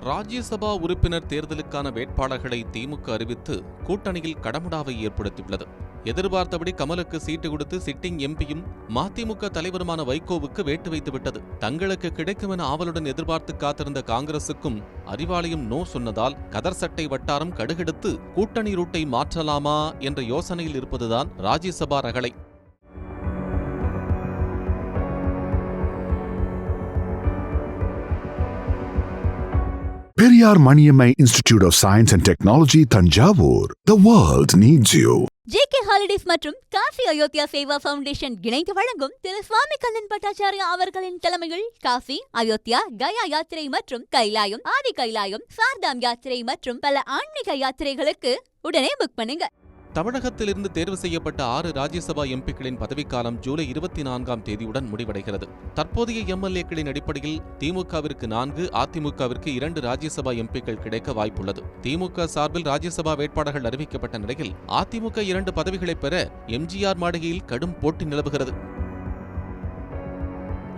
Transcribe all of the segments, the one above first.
ராஜ்யசபா உறுப்பினர் தேர்தலுக்கான வேட்பாளர்களை திமுக அறிவித்து கூட்டணியில் கடமுடாவை ஏற்படுத்தியுள்ளது. எதிர்பார்த்தபடி கமலுக்கு சீட்டு கொடுத்து சிட்டிங் எம்பியும் மதிமுக தலைவருமான வைகோவுக்கு வேட்டு வைத்துவிட்டது. தங்களுக்கு கிடைக்கும் என ஆவலுடன் எதிர்பார்த்து காத்திருந்த காங்கிரசுக்கும் அறிவாலயம் நோ சொன்னதால் கதர் சட்டை வட்டாரம் கடுகெடுத்து கூட்டணி ரூட்டை மாற்றலாமா என்ற யோசனையில் இருப்பதுதான் Rajya Sabha ரகளை. Periyar Maniammai Institute of Science and Technology, Thanjavur. The world needs you. JK Holidays மற்றும் காசி அயோத்தியா சேவா ஃபவுண்டேஷன் இணைந்து வழங்கும் திரு சுவாமி கண்ணன் பட்டாச்சாரியா அவர்களின் தலைமையில் காசி, அயோத்தியா, கயா யாத்திரை மற்றும் கைலாயம், ஆதி கைலாயம், சார்தாம் யாத்திரை மற்றும் பல ஆன்மீக யாத்திரைகளுக்கு உடனே புக் பண்ணுங்க. தமிழகத்திலிருந்து தேர்வு செய்யப்பட்ட 6 ராஜ்யசபா எம்பிக்களின் பதவிக்காலம் ஜூலை 24ஆம் தேதியுடன் முடிவடைகிறது. தற்போதைய எம்எல்ஏக்களின் அடிப்படையில் திமுகவிற்கு 4, அதிமுகவிற்கு 2 ராஜ்யசபா எம்பிக்கள் கிடைக்க வாய்ப்புள்ளது. திமுக சார்பில் ராஜ்யசபா வேட்பாளர்கள் அறிவிக்கப்பட்ட நிலையில் அதிமுக 2 பதவிகளை பெற எம்ஜிஆர் மாளிகையில் கடும் போட்டி நிலவுகிறது.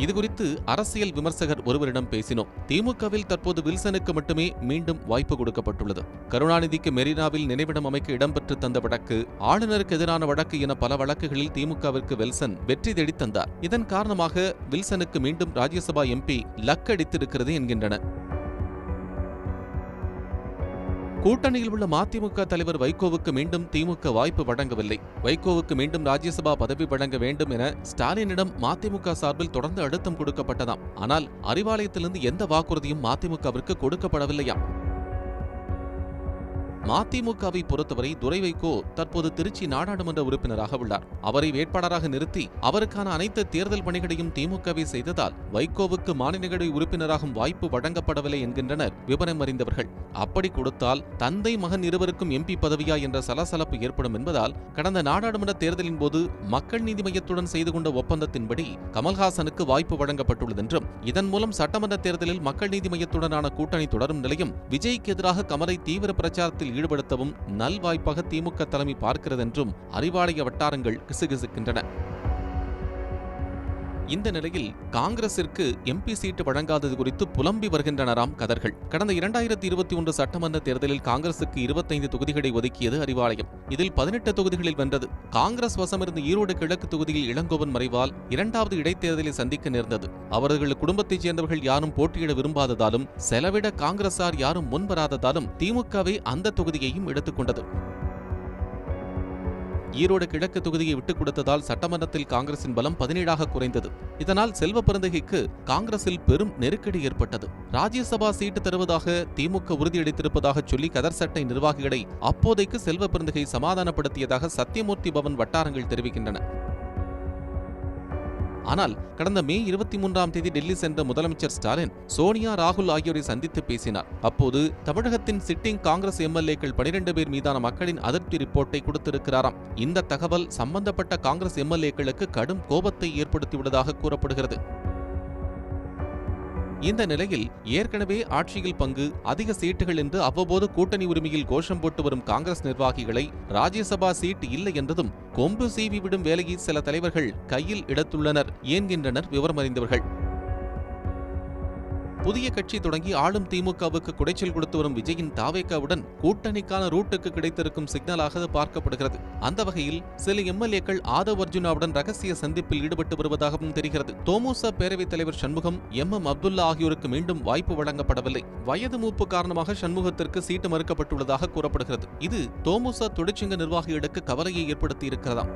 இதுகுறித்து அரசியல் விமர்சகர் ஒருவரிடம் பேசினோம். திமுகவில் தற்போது வில்சனுக்கு மட்டுமே மீண்டும் வாய்ப்பு கொடுக்கப்பட்டுள்ளது. கருணாநிதிக்கு மெரினாவில் நினைவிடம் அமைக்க இடம்பெற்று தந்த வழக்கு, ஆளுநருக்கு எதிரான வழக்கு என பல வழக்குகளில் திமுகவிற்கு வில்சன் வெற்றி தேடித் தந்தார். இதன் காரணமாக வில்சனுக்கு மீண்டும் ராஜ்யசபா எம்பி லக் அடித்திருக்கிறது என்கின்றனர். கூட்டணியில் உள்ள மதிமுக தலைவர் வைகோவுக்கு மீண்டும் திமுக வாய்ப்பு வழங்கவில்லை. வைகோவுக்கு மீண்டும் ராஜ்யசபா பதவி வழங்க வேண்டும் என ஸ்டாலினிடம் மதிமுக சார்பில் தொடர்ந்து அழுத்தம் கொடுக்கப்பட்டதாம். ஆனால் அறிவாலயத்திலிருந்து எந்த வாக்குறுதியும் மதிமுகவிற்கு கொடுக்கப்படவில்லையாம். மதிமுகவை பொறுத்தவரை துரை வைகோ தற்போது திருச்சி நாடாளுமன்ற உறுப்பினராக உள்ளார். அவரை வேட்பாளராக நிறுத்தி அவருக்கான அனைத்து தேர்தல் பணிகளையும் திமுகவை செய்ததால் வைகோவுக்கு மாநிலங்களவை உறுப்பினராகும் வாய்ப்பு வழங்கப்படவில்லை என்கின்றனர் விவரம் அறிந்தவர்கள். அப்படி கொடுத்தால் தந்தை மகன் இருவருக்கும் எம்பி பதவியா என்ற சலசலப்பு ஏற்படும் என்பதால் கடந்த நாடாளுமன்ற தேர்தலின் போது மக்கள் நீதி மய்யத்துடன் செய்து கொண்ட ஒப்பந்தத்தின்படி கமல்ஹாசனுக்கு வாய்ப்பு வழங்கப்பட்டுள்ளது என்றும் இதன் மூலம் சட்டமன்ற தேர்தலில் மக்கள் நீதி மய்யத்துடனான கூட்டணி தொடரும் நிலையும் விஜய்க்கு எதிராக கமலை தீவிர பிரச்சாரத்தில் ஈடுபடுத்தவும் நல்வாய்ப்பாக திமுக தலைமை பார்க்கிறது என்றும் அறிவாலய வட்டாரங்கள் கிசுகிசுக்கின்றன. இந்த நிலையில் காங்கிரசிற்கு எம்பி சீட்டு வழங்காதது குறித்து புலம்பி வருகின்றனராம் கதர்கள். கடந்த 2021 சட்டமன்ற தேர்தலில் காங்கிரசுக்கு 25 தொகுதிகளை ஒதுக்கியது அறிவாலயம். இதில் 18 தொகுதிகளில் வென்றது. காங்கிரஸ் வசமிருந்த ஈரோடு கிழக்கு தொகுதியில் இளங்கோவன் மறைவால் 2வது இடைத்தேர்தலை சந்திக்க நேர்ந்தது. அவர்கள் குடும்பத்தைச் சேர்ந்தவர்கள் யாரும் போட்டியிட விரும்பாததாலும் செலவிட காங்கிரசார் யாரும் முன்வராததாலும் திமுகவே அந்த தொகுதியையும் எடுத்துக்கொண்டது. ஈரோடு கிழக்கு தொகுதியை விட்டுக் கொடுத்ததால் சட்டமன்றத்தில் காங்கிரசின் பலம் 17ஆக குறைந்தது. இதனால் செல்வ பெருந்தகைக்கு காங்கிரசில் பெரும் நெருக்கடி ஏற்பட்டது. ராஜ்யசபா சீட்டு தருவதாக திமுக உறுதியளித்திருப்பதாக சொல்லி கதர் சட்டை நிர்வாகிகளை அப்போதைக்கு செல்வ பெருந்தகை சமாதானப்படுத்தியதாக சத்தியமூர்த்தி பவன் வட்டாரங்கள் தெரிவிக்கின்றன. ஆனால் கடந்த மே 23ஆம் தேதி டெல்லி சென்ற முதலமைச்சர் ஸ்டாலின் சோனியா, ராகுல் ஆகியோரை சந்தித்து பேசினார். அப்போது தமிழகத்தின் சிட்டிங் காங்கிரஸ் எம்எல்ஏக்கள் 12 பேர் மீதான மக்களின் அதிருப்தி ரிப்போர்ட்டை கொடுத்திருக்கிறாராம். இந்த தகவல் சம்பந்தப்பட்ட காங்கிரஸ் எம்எல்ஏக்களுக்கு கடும் கோபத்தை ஏற்படுத்தியுள்ளதாக கூறப்படுகிறது. இந்த நிலையில் ஏற்கனவே ஆட்சியில் பங்கு, அதிக சீட்டுகள் என்று அவ்வப்போது கூட்டணி உரிமையில் கோஷம் போட்டு வரும் காங்கிரஸ் நிர்வாகிகளை ராஜ்யசபா சீட் இல்லை என்றதும் கொம்பு சீவி விடும் வேலையை சில தலைவர்கள் கையில் எடுத்துள்ளனர் என்கின்றனர் விவரம் அறிந்தவர்கள். புதிய கட்சி தொடங்கி ஆளும் திமுகவுக்கு குடைச்சல் கொடுத்து வரும் விஜயின் தாவேகாவுடன் கூட்டணிக்கான ரூட்டுக்கு கிடைத்திருக்கும் சிக்னலாக பார்க்கப்படுகிறது. அந்த வகையில் சில எம்எல்ஏக்கள் ஆதவ் அர்ஜுனாவுடன் ரகசிய சந்திப்பில் ஈடுபட்டு வருவதாகவும் தெரிகிறது. தோமுச பேரவைத் தலைவர் சண்முகம், எம் அப்துல்லா ஆகியோருக்கு மீண்டும் வாய்ப்பு வழங்கப்படவில்லை. வயது மூப்பு காரணமாக சண்முகத்திற்கு சீட்டு மறுக்கப்பட்டுள்ளதாக கூறப்படுகிறது. இது தோமுச தொழிற்சங்க நிர்வாகிகளுக்கு கவலையை ஏற்படுத்தி இருக்கிறதாம்.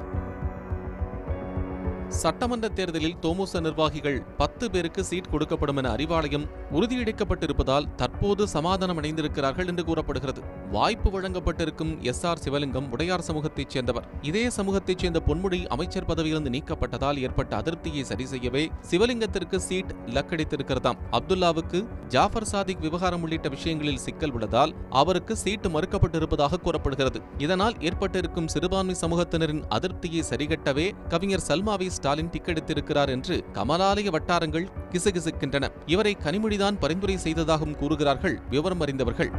சட்டமன்ற தேர்தலில் தோமுச நிர்வாகிகள் 10 பேருக்கு சீட் கொடுக்கப்படும் என அறிவாலயம் உறுதியளிக்கப்பட்டிருப்பதால் தற்போது சமாதானம் அடைந்திருக்கிறார்கள் என்று கூறப்படுகிறது. வாய்ப்பு வழங்கப்பட்டிருக்கும் SR சிவலிங்கம் உடையார் சமூகத்தைச் சேர்ந்தவர். இதே சமூகத்தைச் சேர்ந்த பொன்முடி அமைச்சர் பதவியிலிருந்து நீக்கப்பட்டதால் ஏற்பட்ட அதிருப்தியை சரி செய்யவே சிவலிங்கத்திற்கு சீட் லக்கடித்திருக்கிறதாம். அப்துல்லாவுக்கு ஜாஃபர் சாதிக் விவகாரம் உள்ளிட்ட விஷயங்களில் சிக்கல் உள்ளதால் அவருக்கு சீட்டு மறுக்கப்பட்டிருப்பதாக கூறப்படுகிறது. இதனால் ஏற்பட்டிருக்கும் சிறுபான்மை சமூகத்தினரின் அதிருப்தியை சரிகட்டவே கவிஞர் சல்மாவை ஸ்டாலின் டிக்கெடுத்திருக்கிறார் என்று கமலாலய வட்டாரங்கள் கிசுகிசுக்கின்றன. இவரை கனிமொழிதான் பரிந்துரை செய்ததாகவும் கூறுகிறார்கள் விவரம் அறிந்தவர்கள்.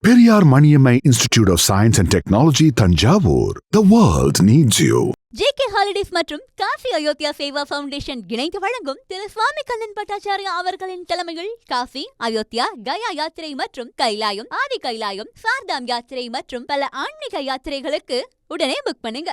Periyar Maniammai Institute of Science and Technology, Thanjavur. The world needs you. JK holidays மற்றும் காசி அயோத்தியா சேவா ஃபவுண்டேஷன் இணைந்து வழங்கும் திரு சுவாமி கண்ணன் பட்டாச்சாரியா அவர்களின் தலைமையில் காசி, அயோத்தியா, கயா யாத்திரை மற்றும் கைலாயம், ஆதி கைலாயம், சார்தாம் யாத்திரை மற்றும் பல ஆன்மீக யாத்திரைகளுக்கு உடனே புக் பண்ணுங்க.